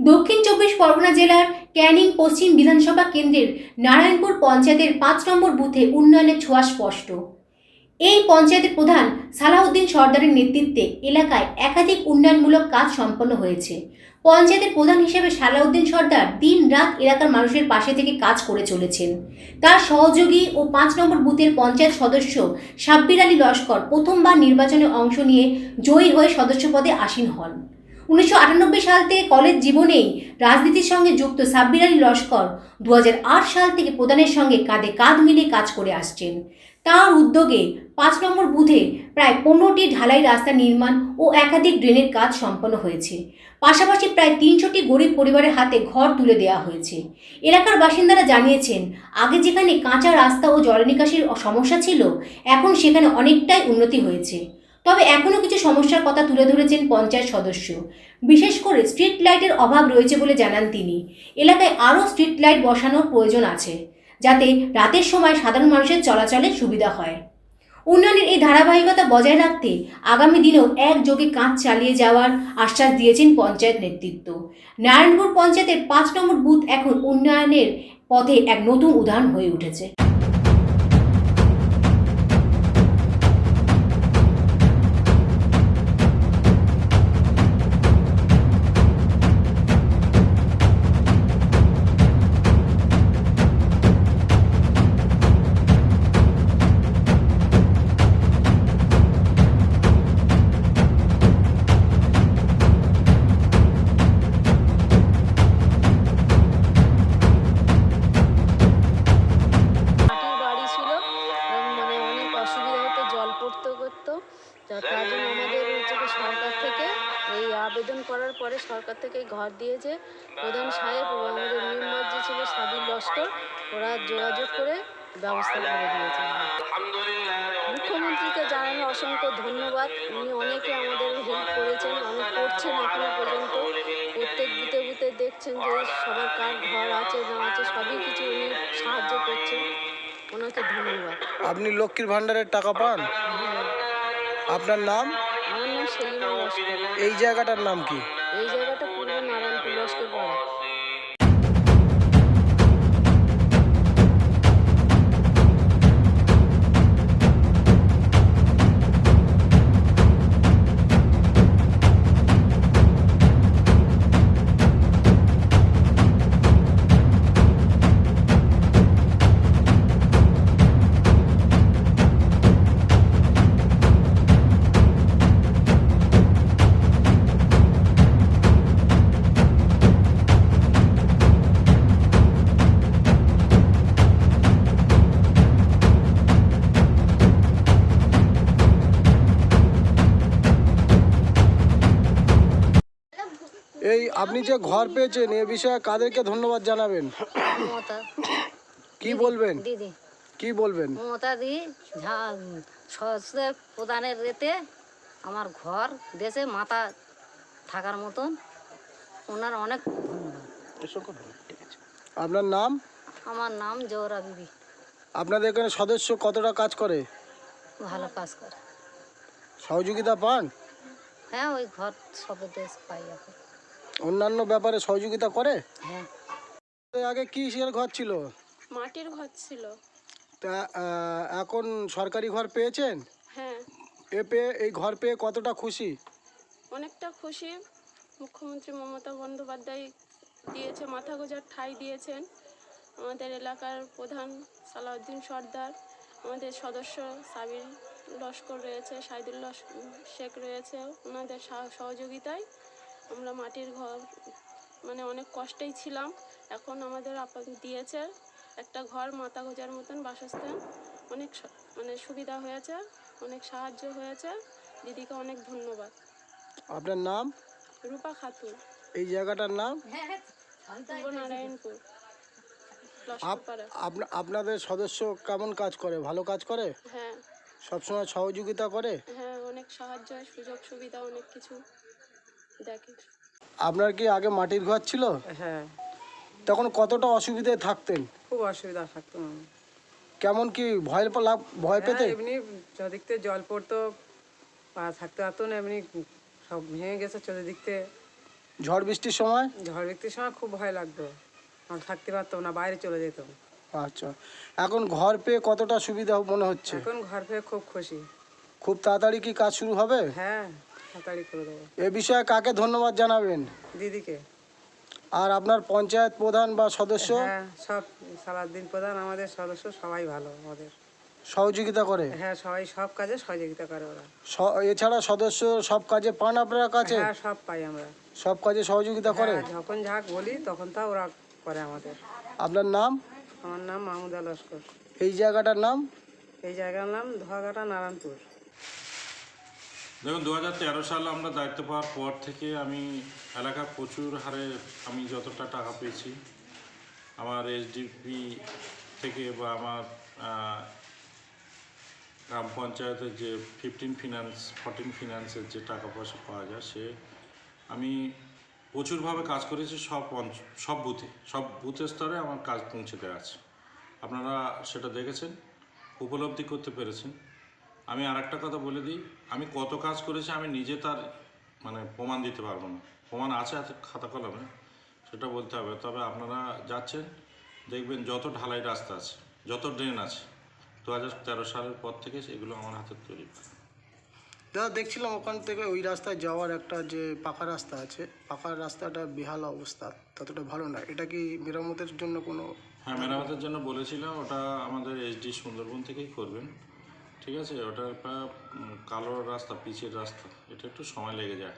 দক্ষিণ চব্বিশ পরগনা জেলার ক্যানিং পশ্চিম বিধানসভা কেন্দ্রের নারায়ণপুর পঞ্চায়েতের ৫ নম্বর বুথে উন্নয়নের ছোঁয়া স্পষ্ট। এই পঞ্চায়েতের প্রধান সালাউদ্দিন সর্দারের নেতৃত্বে এলাকায় একাধিক উন্নয়নমূলক কাজ সম্পন্ন হয়েছে। পঞ্চায়েতের প্রধান হিসেবে সালাউদ্দিন সর্দার দিন রাত এলাকার মানুষের পাশে থেকে কাজ করে চলেছেন। তার সহযোগী ও ৫ নম্বর বুথের পঞ্চায়েত সদস্য সাব্বির আলী লস্কর প্রথমবার নির্বাচনে অংশ নিয়ে জয়ী হয়ে সদস্য পদে আসীন হন। ১৯৯৮ সাল থেকে কলেজ জীবনেই রাজনীতির সঙ্গে যুক্ত সাব্বির আলী লস্কর ২০০৮ সাল থেকে প্রধানের সঙ্গে কাঁধে কাঁধ মিলিয়ে কাজ করে আসছেন। তাঁর উদ্যোগে ৫ নম্বর বুথে প্রায় ১৫টি ঢালাই রাস্তা নির্মাণ ও একাধিক ড্রেনের কাজ সম্পন্ন হয়েছে। পাশাপাশি প্রায় ৩০০টি গরিব পরিবারের হাতে ঘর তুলে দেওয়া হয়েছে। এলাকার বাসিন্দারা জানিয়েছেন, আগে যেখানে কাঁচা রাস্তা ও জল নিকাশির সমস্যা ছিল, এখন সেখানে অনেকটাই উন্নতি হয়েছে। তবে এখনও কিছু সমস্যার কথা তুলে ধরেছেন পঞ্চায়েত সদস্য। বিশেষ করে স্ট্রিট লাইটের অভাব রয়েছে বলে জানান তিনি। এলাকায় আরও স্ট্রিট লাইট বসানোর প্রয়োজন আছে, যাতে রাতের সময় সাধারণ মানুষের চলাচলে সুবিধা হয়। উন্নয়নের এই ধারাবাহিকতা বজায় রাখতে আগামী দিনেও একযোগে কাজ চালিয়ে যাওয়ার আশ্বাস দিয়েছেন পঞ্চায়েত নেতৃত্ব। নারায়ণপুর পঞ্চায়েতের ৫ নম্বর বুথ এখন উন্নয়নের পথে এক নতুন উদাহরণ হয়ে উঠেছে। তার জন্য আমাদের হচ্ছে কি সরকার থেকে এই আবেদন করার পরে সরকার থেকে ঘর দিয়েছে। প্রধান সাহেব ও আমাদের মেম্বার যে ছিল সাবির লস্কর, ওরা যোগাযোগ করে ব্যবস্থা করে দিয়েছে। মুখ্যমন্ত্রীকে জানানো অসংখ্য ধন্যবাদ। উনি অনেকে আমাদের হেল্প করেছেন, অনেক করছেন এখনো পর্যন্ত। প্রত্যেক বুথে বুথে দেখছেন যে সবার কার ঘর আছে না আছে, সবই কিছু উনি সাহায্য করছেন। ওনাকে ধন্যবাদ। আপনি লক্ষ্মীর ভান্ডারের টাকা পান? হ্যাঁ। আপনার নাম? আমার নাম সেলিমা লস্কর। এই জায়গাটার নাম কি? এই জায়গাটা পূর্ব নারায়ণপুর লস্কর পাড়া। এই আপনি যে ঘর পেয়েছেন এ বিষয়ে কাদেরকে ধন্যবাদ জানাবেন? মমতা কি বলবেন? দিদি, কি বলবেন? মমতা দি সদস্যের প্রধানের রেতে আমার ঘর দেশে মাথা থাকার মতন, ওনার অনেক ধন্যবাদ। আপনার নাম? আমার নাম জোহরা বিবি। আপনাদের এখানে সদস্য কতটা কাজ করে? ভালো কাজ করে। সহযোগিতা পান? হ্যাঁ, ওই ঘর সব দেশ পাই এখন। অন্যান্য ব্যাপারে সহযোগিতা করে? হ্যাঁ। আগে কি সের ঘর ছিল? মাটির ঘর ছিল। তা এখন সরকারি ঘর পেয়েছেন? হ্যাঁ, এই ঘর পেয়ে কতটা খুশি? অনেকটা খুশি। মুখ্যমন্ত্রী মমতা বন্দ্যোপাধ্যায় দিয়েছে, মাথা গোঁজার ঠাঁই দিয়েছেন। আমাদের এলাকার প্রধান সালাউদ্দিন সর্দার, আমাদের সদস্য সাবির লস্কর রয়েছে, সাইদুল শেখ রয়েছে, ওনাদের সহযোগিতায় আমরা মাটির ঘর মানে অনেক কষ্টেই ছিলাম। এখন আমাদের দিয়েছে একটা ঘর, মাথা গোঁজার মতন বাসস্থান। অনেক মানে সুবিধা হয়েছে, অনেক সাহায্য হয়েছে। দিদিকে অনেক ধন্যবাদ। আপনার নাম? রূপা খাতুন। এই জায়গাটার নাম? পূর্ব নারায়ণপুর লস্করপাড়া। আপনাদের সদস্য কেমন কাজ করে? ভালো কাজ করে? হ্যাঁ। সবসময় সহযোগিতা করে? হ্যাঁ, অনেক সাহায্য হয়, সুযোগ সুবিধা অনেক কিছু দেখে। আপনার কি আগে মাটির ঘর ছিল? হ্যাঁ। তখন কতটা অসুবিধায় থাকতেন? খুব অসুবিধা থাকতো। কেমন কি ভয় পেতে? এমনি চতুর্দিক থেকে জল পড়তো, পা থাকতে পারতো না, এমনি সব ভেঙে গেছে চতুর্দিক থেকে, ঝড় বৃষ্টির সময়? ঝড় বৃষ্টির সময় খুব ভয় লাগতো, আমরা থাকতে পারতাম না, বাইরে চলে যেতাম। আচ্ছা, এখন ঘর পেয়ে কতটা সুবিধা মনে হচ্ছে? এখন ঘর পেয়ে খুব খুশি। খুব তাড়াতাড়ি কি কাজ শুরু হবে? হ্যাঁ, তাড়াতাড়ি করে দেবো। এ বিষয়ে কাকে ধন্যবাদ জানাবেন? দিদিকে। আর আপনার পঞ্চায়েত প্রধান বা সদস্য হ্যাঁ, সব সালাউদ্দিন প্রধান আমাদের সদস্য সবাই ভালো আমাদের। সহযোগিতা করে? হ্যাঁ, সবাই সব কাজে সহযোগিতা করে ওরা। এছাড়া সদস্য সব কাজে পান আপনার কাছে? হ্যাঁ, সব পাই আমরা। সব কাজে সহযোগিতা করে? হ্যাঁ, যখন যা বলি তখন তা ওরা করে আমাদের। আপনার নাম? আমার নাম মাহমুদা লস্কর। এই জায়গাটার নাম? এই জায়গার নাম ধোয়াঘাটা নারায়ণপুর। দেখুন 2013 সালে আমরা দায়িত্ব পাওয়ার পর থেকে আমি এলাকা প্রচুর হারে আমি যতটা টাকা পেয়েছি আমার এসডিপি থেকে বা আমার গ্রাম পঞ্চায়েতের যে 14 ফিনান্সের যে টাকা পয়সা পাওয়া যায় আমি প্রচুরভাবে কাজ করেছি সব বুথের স্তরে আমার কাজ পৌঁছে দেওয়া আছে। আপনারা সেটা দেখেছেন, উপলব্ধি করতে পেরেছেন। আমি আর একটা কথা বলে দিই, আমি কত কাজ করেছি আমি নিজে তার প্রমাণ দিতে পারবো না। প্রমাণ আছে খাতা কলমে, সেটা বলতে হবে। তবে আপনারা যাচ্ছেন দেখবেন যত ঢালাই রাস্তা আছে, যত ড্রেন আছে 2013 সালের পর থেকে এগুলো আমার হাতে তৈরি। দাদা, দেখছিলাম ওখান থেকে ওই রাস্তায় যাওয়ার একটা যে পাকা রাস্তা আছে, পাকা রাস্তাটা বেহাল অবস্থা, ততটা ভালো না। এটা কি মেরামতের জন্য কোনো? হ্যাঁ, মেরামতের জন্য বলেছিলাম, ওটা আমাদের এসডি সুন্দরবন থেকেই করবেন। ঠিক আছে, ওটা একটা কালো রাস্তা, পিচের রাস্তা, এটা একটু সময় লেগে যায়।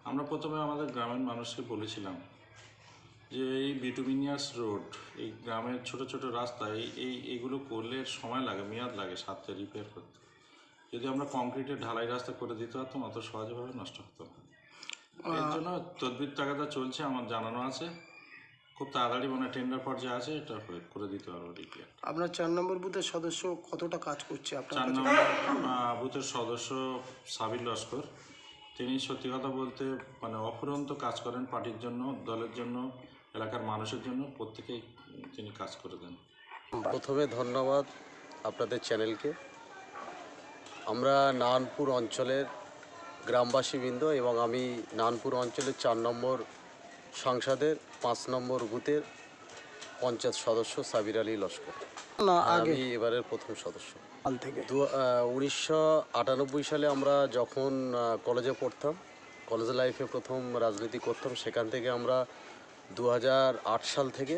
আমরা প্রথমে আমাদের গ্রামের মানুষকে বলেছিলাম যে এই বিটুমিনিয়াস রোড, এই গ্রামের ছোট ছোট রাস্তা এইগুলো করলে সময় লাগে, মেয়াদ লাগে সাথে রিপেয়ার করতে। যদি আমরা কংক্রিটের ঢালাই রাস্তা করে দিতে পারতাম অত সহজভাবে নষ্ট হতো না। এর জন্য তদবির তাগাদা চলছে, আমার জানানো আছে। খুব তাড়াতাড়ি টেন্ডার পর্যায়ে আছে, এটা করে দিতে পারবো রিপেয়ার। আপনার 4 নম্বর বুথের সদস্য কতটা কাজ করছে আপনার 4 কাছে? নম্বর বুথের সদস্য সাবির লস্কর, তিনি সত্যি কথা বলতে অফুরন্ত কাজ করেন পার্টির জন্য, দলের জন্য, এলাকার মানুষের জন্য, প্রত্যেকেই তিনি কাজ করে দেন। প্রথমে ধন্যবাদ আপনাদের চ্যানেলকে। আমরা নারায়ণপুর অঞ্চলের গ্রামবাসীবৃন্দ এবং আমি নারায়ণপুর অঞ্চলের 4 নম্বর সংসদের 5 নম্বর বুথের পঞ্চায়েত সদস্য সাবির আলী লস্কর। না, আগে আমি এবারের প্রথম সদস্য। কাল থেকে 1998 সালে আমরা যখন কলেজে পড়তাম, কলেজ লাইফে প্রথম রাজনীতি করতাম, সেখান থেকে আমরা 2008 সাল থেকে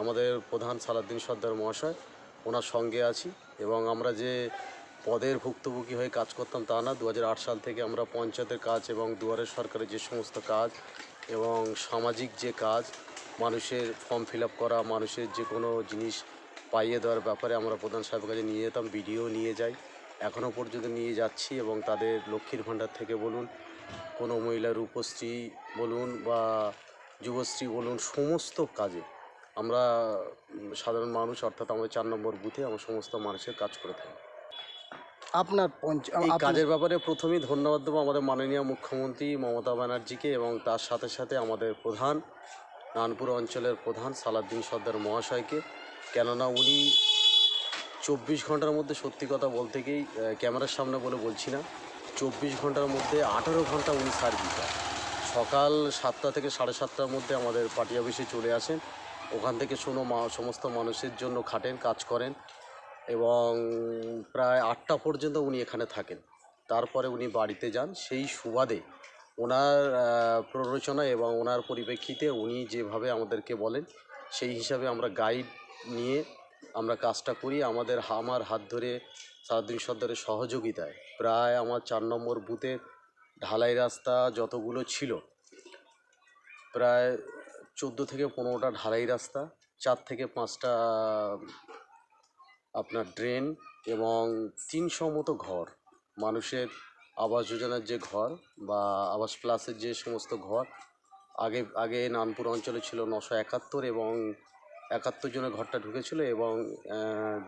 আমাদের প্রধান সালাউদ্দিন সর্দার মহাশয় ওনার সঙ্গে আছি এবং আমরা যে পদের ভুক্তভোগী হয়ে কাজ করতাম তা না। 2008 সাল থেকে আমরা পঞ্চায়েতের কাজ এবং দুয়ারের সরকারের যে সমস্ত কাজ এবং সামাজিক যে কাজ, মানুষের ফর্ম ফিল আপ করা, মানুষের যে কোনো জিনিস পাইয়ে দেওয়ার ব্যাপারে আমরা প্রধান সাহেবের কাছে নিয়ে যেতাম, বিডিও নিয়ে যাই, এখনও পর্যন্ত নিয়ে যাচ্ছি। এবং তাদের লক্ষ্মীর ভাণ্ডার থেকে বলুন, কোনো মহিলার রূপশ্রী বলুন বা যুবশ্রী বলুন, সমস্ত কাজে আমরা সাধারণ মানুষ অর্থাৎ আমাদের 4 নম্বর বুথে আমরা সমস্ত মানুষের কাজ করে থাকি। আপনার এই কাজের ব্যাপারে প্রথমেই ধন্যবাদ দেবো আমাদের মাননীয় মুখ্যমন্ত্রী মমতা ব্যানার্জিকে এবং তার সাথে সাথে আমাদের প্রধান নারায়ণপুর অঞ্চলের প্রধান সালাউদ্দিন সর্দার মহাশয়কে। কেননা উনি 24 ঘন্টার মধ্যে, সত্যি কথা বলতে গিয়েই ক্যামেরার সামনে বলে বলছি না, 24 ঘন্টার মধ্যে 18 ঘন্টা উনি সার্ভিস দেন। সকাল 7টা থেকে 7:30টার মধ্যে আমাদের পার্টি অফিসে চলে আসেন, ওখান থেকে সমস্ত মানুষের জন্য খাটেন, কাজ করেন এবং প্রায় 8টা পর্যন্ত উনি এখানে থাকেন। তারপরে উনি বাড়িতে যান। সেই সুবাদে ওনার প্ররোচনা এবং ওনার পরিপ্রেক্ষিতে উনি যেভাবে আমাদেরকে বলেন সেই হিসাবে আমরা গাইড নিয়ে আমরা কাজটা করি। আমার হাত ধরে সালাউদ্দিন সর্দারের সহযোগিতায় প্রায় আমার 4 নম্বর বুথের ঢালাই রাস্তা যতগুলো ছিল, প্রায় 14 থেকে 15টা ঢালাই রাস্তা, 4 থেকে 5টা আপনার ড্রেন এবং 300 মতো ঘর, মানুষের আবাস যোজনার যে ঘর বা আবাস প্লাসের যে সমস্ত ঘর, আগে নারায়ণপুর অঞ্চলে ছিল 971 এবং 71 জনের ঘরটা ঢুকেছিল এবং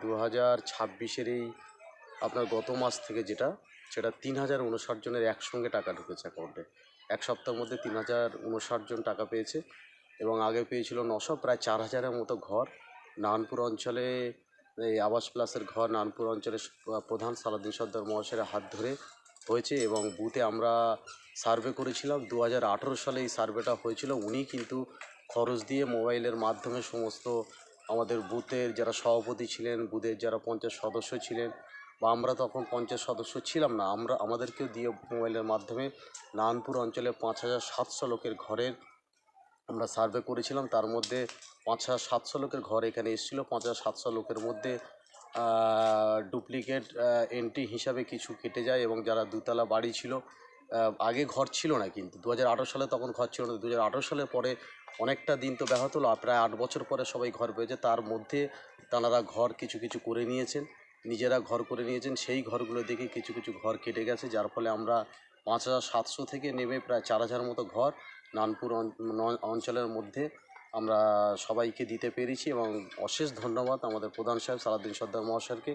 2026-এর এই আপনার গত মাস থেকে সেটা 3059 জনের একসঙ্গে টাকা ঢুকেছে অ্যাকাউন্টে। এক সপ্তাহের মধ্যে 3059 জন টাকা পেয়েছে এবং আগে পেয়েছিল 900, প্রায় 4000-এর মতো ঘর নারায়ণপুর অঞ্চলে। এই আবাস প্লাসের ঘর নারায়ণপুর অঞ্চলের প্রধান সালাউদ্দিন সর্দার মহাশয়ের হাত ধরে হয়েছে এবং বুথে আমরা সার্ভে করেছিলাম 2018 সালে এই সার্ভেটা হয়েছিল। উনি কিন্তু খরচ দিয়ে মোবাইলের মাধ্যমে সমস্ত আমাদের বুথের যারা সভাপতি ছিলেন, বুথের যারা পঞ্চায়েত সদস্য ছিলেন, বা আমরা তখন পঞ্চায়েত সদস্য ছিলাম না, আমাদেরকেও দিয়ে মোবাইলের মাধ্যমে নারায়ণপুর অঞ্চলে 5700 লোকের ঘরের আমরা সার্ভে করেছিলাম। তার মধ্যে 5700 লোকের ঘর এখানে এসেছিলো। 5700 লোকের মধ্যে ডুপ্লিকেট এন্ট্রি হিসাবে কিছু কেটে যায় এবং যারা দুতলা বাড়ি ছিল, আগে ঘর ছিল না, কিন্তু 2018 সালে তখন ঘর ছিল না। 2018 সালের পরে অনেকটা দিন তো ব্যাহত হলো, প্রায় 8 বছর পরে সবাই ঘর পেয়েছে। তার মধ্যে তাঁরা ঘর কিছু কিছু করে নিয়েছেন, নিজেরা ঘর করে নিয়েছেন। সেই ঘরগুলো দেখে কিছু কিছু ঘর কেটে গেছে, যার ফলে আমরা 5700 থেকে নেমে প্রায় 4000 মতো ঘর নানপুর অঞ্চলের মধ্যে আমরা সবাইকে দিতে পেরেছি এবং অশেষ ধন্যবাদ আমাদের প্রধান সাহেব সালাউদ্দিন সর্দার মহাশয়কে।